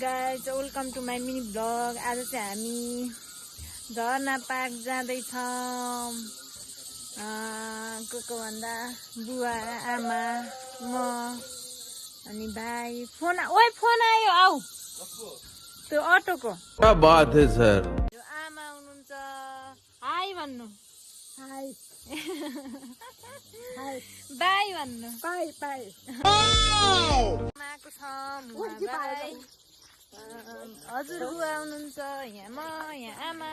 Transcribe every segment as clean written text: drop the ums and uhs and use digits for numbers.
Guys welcome to my mini blog. आज चाहिँ हामी झरना पार्क जाँदैछौँ। को भन्दा बुवा आमा म अनि भाइ। फोन फोन आयो, आऊ त्यो अटोको। क्या बात है सर। आमा हुनुहुन्छ, हाई भन्नु। हाई हाई बाई भन्नु। बाई बाई आएको छ भाइ। हजुर बुवा हुनुहुन्छ, यहाँ म, यहाँ आमा।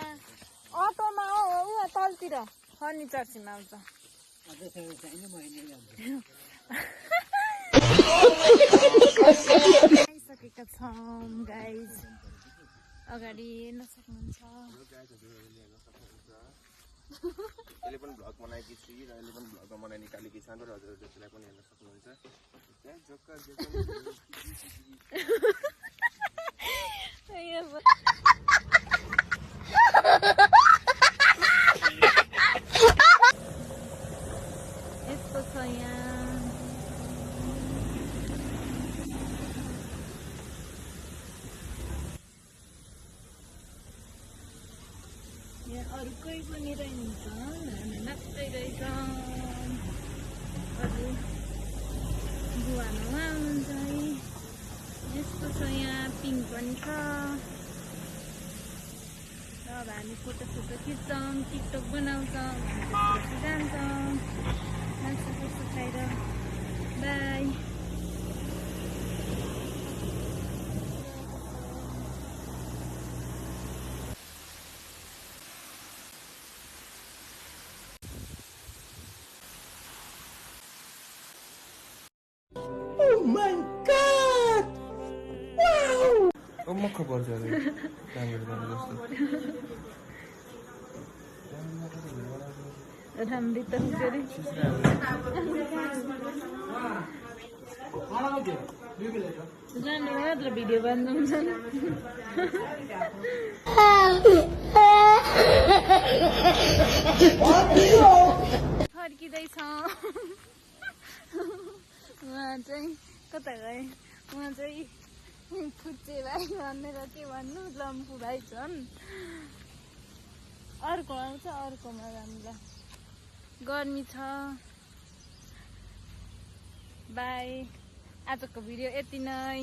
अटोमा हो उहाँ तलतिर फर्निचर छिमा आउँछ। आइसकेका छौँ गाइज। अगाडि हेर्न सक्नुहुन्छ। अहिले पनि भ्लग बनाएकी छु र अहिले पनि भ्लगमा बनाइ निकालेकी छन् र हजुरहरूले त्यसलाई पनि हेर्न सक्नुहुन्छ। यस्तो छ यहाँ। यहाँ अरू कोही पनि रहन्छ, हामी नाच्दै रहेछौँ। अरू बुवा उहाँ हुनुहुन्छ है। यस्तो छ यहाँ, पिङ पनि छ। अब हामी फोटो खिच्छौँ, टिकटक बनाउँछौँ, त्यसपछि जान्छौँ मासु कस्तो खाएर। By. Oh my god! Wow! मक्ख पर्छ अरे क्यामेरा गर्नु जस्तो। राम्री त गरी जाने मात्र भिडियो बनाउँछन्। फर्किँदैछौँ। उहाँ चाहिँ कता गए? उहाँ चाहिँ फुच्चे भाइ भनेर के भन्नु, लम्फू भाइ छन्। अर्को आउँछ, अर्कोमा जानुला। गर्मी छ। बाई। आजको भिडियो यति नै।